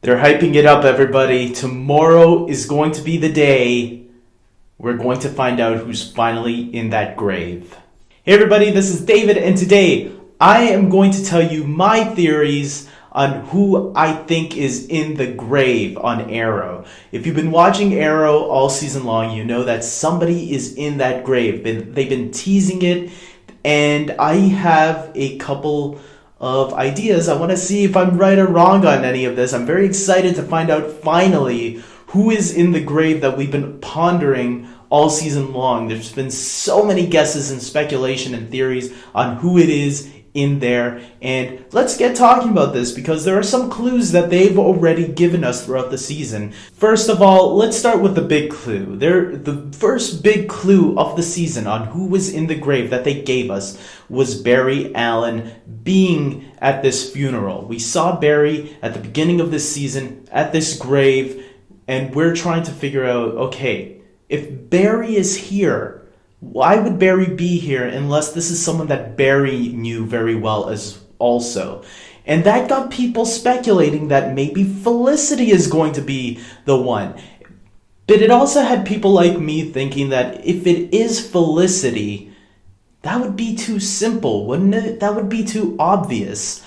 They're hyping it up, everybody. Tomorrow is going to be the day we're going to find out who's finally in that grave. Hey, everybody, this is David, and today I am going to tell you my theories on who I think is in the grave on Arrow. If you've been watching Arrow all season long, you know that somebody is in that grave. They've been teasing it, and I have a couple of ideas. I want to see if I'm right or wrong on any of this. I'm very excited to find out finally who is in the grave that we've been pondering all season long. There's been so many guesses and speculation and theories on who it is in there, and let's get talking about this because there are some clues that they've already given us throughout the season. First of all, let's start with the big clue. The first big clue of the season on who was in the grave that they gave us was Barry Allen being at this funeral. We saw Barry at the beginning of this season at this grave, and we're trying to figure out, okay, if Barry is here, why would Barry be here unless this is someone that Barry knew very well as also? And that got people speculating that maybe Felicity is going to be the one. But it also had people like me thinking that if it is Felicity, that would be too simple, wouldn't it? That would be too obvious.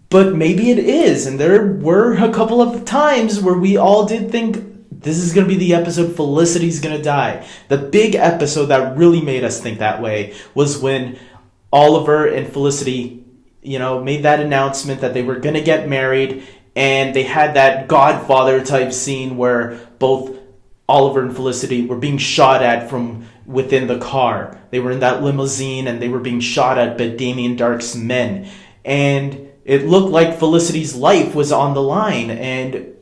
But maybe it is, and there were a couple of times where we all did think this is going to be the episode Felicity's going to die. The big episode that really made us think that way was when Oliver and Felicity, made that announcement that they were going to get married, and they had that Godfather type scene where both Oliver and Felicity were being shot at from within the car. They were in that limousine and they were being shot at by Damien Darhk's men. And it looked like Felicity's life was on the line, and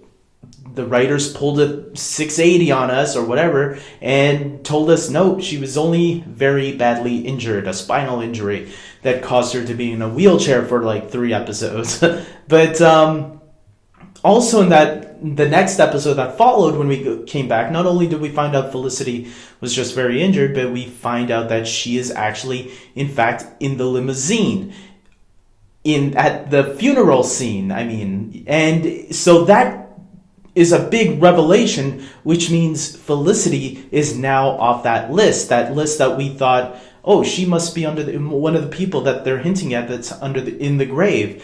the writers pulled a 680 on us or whatever and told us no, she was only very badly injured, a spinal injury that caused her to be in a wheelchair for like 3 episodes. But also in the next episode that followed, when we came back, not only did we find out Felicity was just very injured, but we find out that she is actually, in fact, in the limousine at the funeral scene. And so that is a big revelation, which means Felicity is now off that list that we thought, oh, she must be under one of the people that they're hinting at that's in the grave.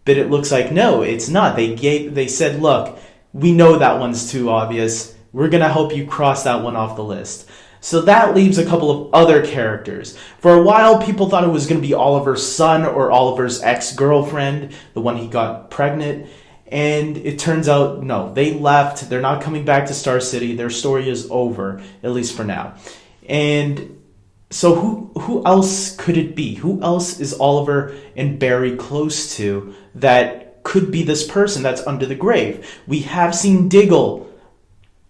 But it looks like no, it's not. They said, look, we know that one's too obvious. We're gonna help you cross that one off the list. So that leaves a couple of other characters. For a while, people thought it was going to be Oliver's son or Oliver's ex-girlfriend, the one he got pregnant. And it turns out, no, they left. They're not coming back to Star City. Their story is over, at least for now. And so who else could it be? Who else is Oliver and Barry close to that could be this person that's under the grave? We have seen Diggle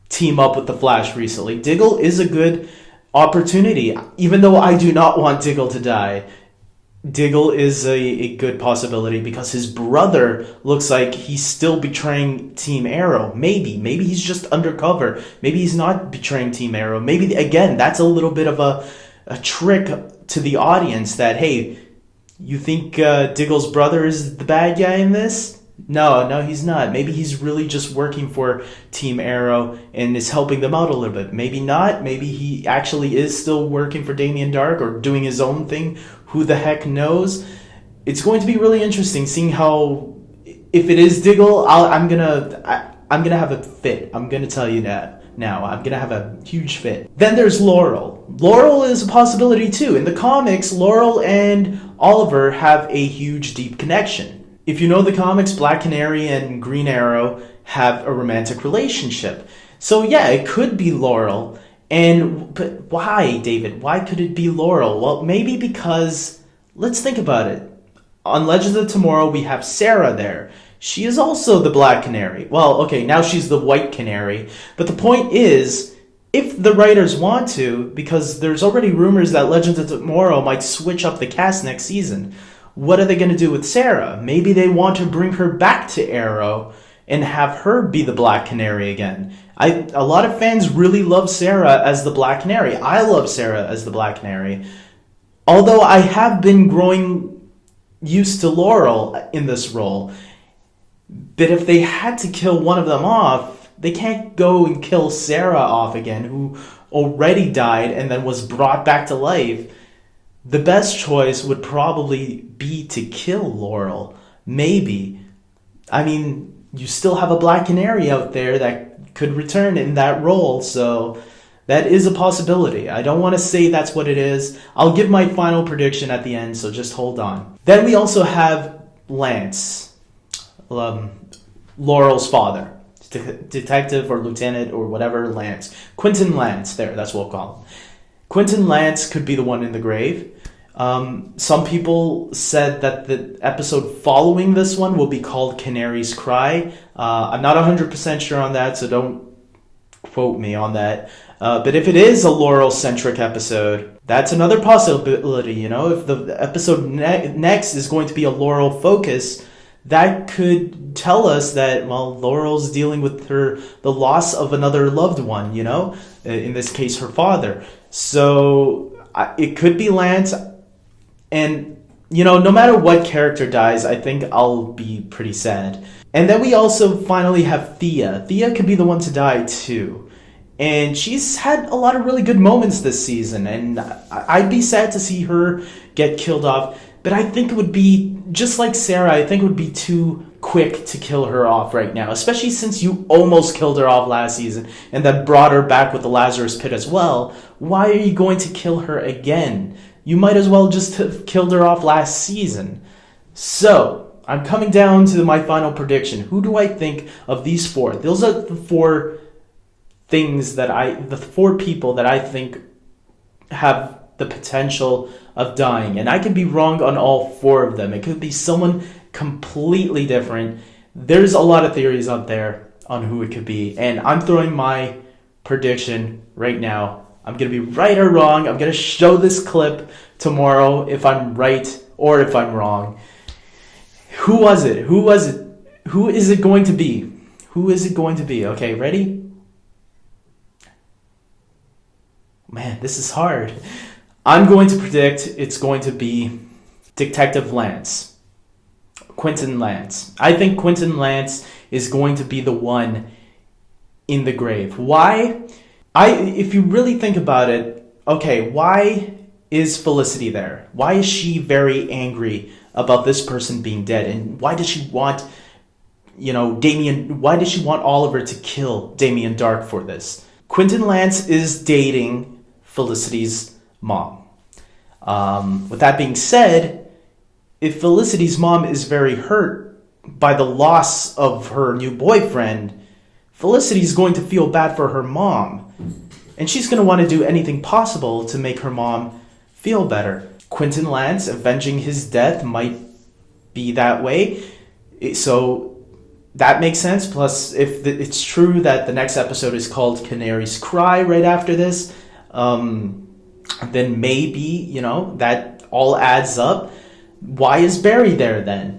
team up with the Flash recently. Diggle is a good opportunity. Even though I do not want Diggle to die, Diggle is a good possibility because his brother looks like he's still betraying Team Arrow. Maybe he's just undercover. Maybe he's not betraying Team Arrow. Maybe, again, that's a little bit of a trick to the audience that, hey, you think Diggle's brother is the bad guy in this? No, he's not. Maybe he's really just working for Team Arrow and is helping them out a little bit. Maybe not. Maybe he actually is still working for Damien Darhk or doing his own thing. Who the heck knows? It's going to be really interesting seeing how, if it is Diggle, I'm gonna have a fit. I'm gonna tell you that now. I'm gonna have a huge fit. Then there's Laurel. Laurel is a possibility too. In the comics, Laurel and Oliver have a huge, deep connection. If you know the comics, Black Canary and Green Arrow have a romantic relationship. So yeah, it could be Laurel. But why, David? Why could it be Laurel? Well, maybe because, let's think about it. On Legends of Tomorrow, we have Sarah there. She is also the Black Canary. Well, okay, now she's the White Canary. But the point is, if the writers want to, because there's already rumors that Legends of Tomorrow might switch up the cast next season, what are they going to do with Sarah? Maybe they want to bring her back to Arrow and have her be the Black Canary again. A lot of fans really love Sarah as the Black Canary. I love Sarah as the Black Canary. Although I have been growing used to Laurel in this role. But if they had to kill one of them off, they can't go and kill Sarah off again, who already died and then was brought back to life. The best choice would probably be to kill Laurel. Maybe. I mean, you still have a Black Canary out there that could return in that role, so that is a possibility. I don't want to say that's what it is. I'll give my final prediction at the end, so just hold on. Then we also have Lance, Laurel's father. Detective or lieutenant or whatever, Lance. Quentin Lance, that's what we'll call him. Quentin Lance could be the one in the grave. Some people said that the episode following this one will be called Canary's Cry. I'm not 100% sure on that, so don't quote me on that. But if it is a Laurel-centric episode, that's another possibility, you know? If the episode next is going to be a Laurel focus, that could tell us that, well, Laurel's dealing with the loss of another loved one, you know? In this case, her father. So it could be Lance. And, you know, no matter what character dies, I think I'll be pretty sad. And then we also finally have Thea. Thea could be the one to die, too. And she's had a lot of really good moments this season. And I'd be sad to see her get killed off. But I think it would be, just like Sarah, I think it would be too quick to kill her off right now. Especially since you almost killed her off last season and then brought her back with the Lazarus Pit as well. Why are you going to kill her again? You might as well just have killed her off last season. So, I'm coming down to my final prediction. Who do I think of these four? Those are the four the four people that I think have the potential of dying. And I could be wrong on all four of them. It could be someone completely different. There's a lot of theories out there on who it could be. And I'm throwing my prediction right now. I'm going to be right or wrong. I'm going to show this clip tomorrow if I'm right or if I'm wrong. Who was it? Who is it going to be? Who is it going to be? Okay, ready? Man, this is hard. I'm going to predict it's going to be Detective Lance. Quentin Lance. I think Quentin Lance is going to be the one in the grave. Why? If you really think about it, okay, why is Felicity there? Why is she very angry about this person being dead? And why does she want, why does she want Oliver to kill Damien Dark for this? Quentin Lance is dating Felicity's mom. With that being said, if Felicity's mom is very hurt by the loss of her new boyfriend, Felicity's going to feel bad for her mom. And she's going to want to do anything possible to make her mom feel better. Quentin Lance avenging his death might be that way. So that makes sense. Plus, if it's true that the next episode is called Canary's Cry right after this, then maybe, that all adds up. Why is Barry there then?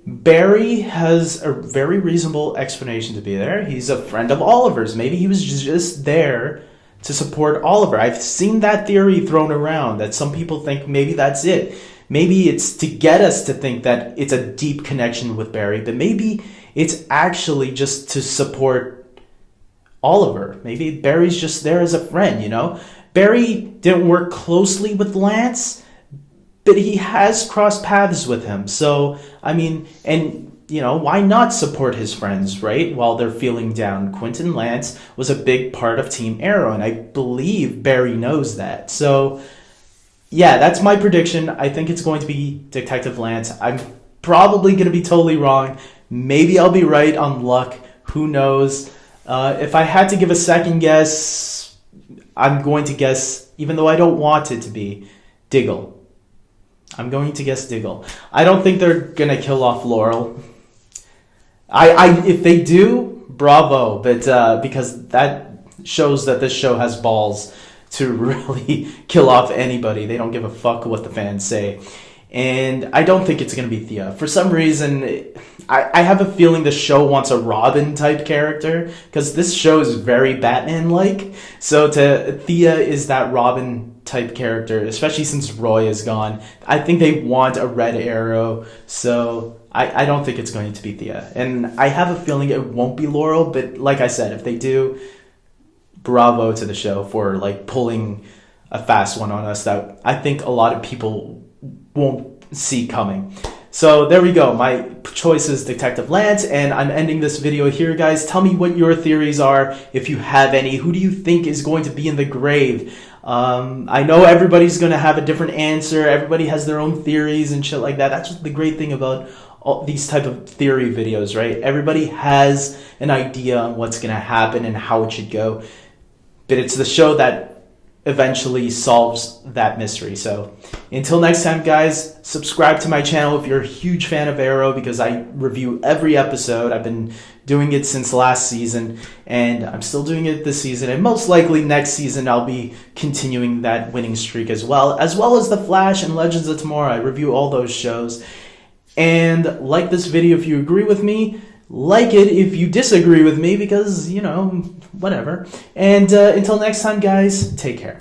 Barry has a very reasonable explanation to be there. He's a friend of Oliver's. Maybe he was just there to support Oliver. I've seen that theory thrown around that some people think maybe that's it. Maybe it's to get us to think that it's a deep connection with Barry, but maybe it's actually just to support Oliver. Maybe Barry's just there as a friend, Barry didn't work closely with Lance, but he has crossed paths with him. So, why not support his friends, right? While they're feeling down. Quentin Lance was a big part of Team Arrow, and I believe Barry knows that. So, yeah, that's my prediction. I think it's going to be Detective Lance. I'm probably going to be totally wrong. Maybe I'll be right on luck. Who knows? If I had to give a second guess, I'm going to guess, even though I don't want it to be, Diggle. I'm going to guess Diggle. I don't think they're going to kill off Laurel. If they do, bravo. But because that shows that this show has balls to really kill off anybody. They don't give a fuck what the fans say. And I don't think it's going to be Thea. For some reason, I have a feeling the show wants a Robin-type character, because this show is very Batman-like. So Thea is that Robin-type character, especially since Roy is gone. I think they want a Red Arrow. So I don't think it's going to be Thea. And I have a feeling it won't be Laurel, but like I said, if they do, bravo to the show for like pulling a fast one on us that I think a lot of people won't see coming. So there we go. My choice is Detective Lance, and I'm ending this video here, guys. Tell me what your theories are, if you have any. Who do you think is going to be in the grave? I know everybody's going to have a different answer. Everybody has their own theories and shit like that. That's the great thing about all these type of theory videos, right? Everybody has an idea on what's going to happen and how it should go. But it's the show that eventually solves that mystery. So until next time, guys, subscribe to my channel if you're a huge fan of Arrow, because I review every episode. I've been doing it since last season, and I'm still doing it this season, and most likely next season I'll be continuing that winning streak as well as The Flash and Legends of Tomorrow. I review all those shows. And like this video if you agree with me, like it if you disagree with me, because, you know, whatever. And until next time, guys, take care.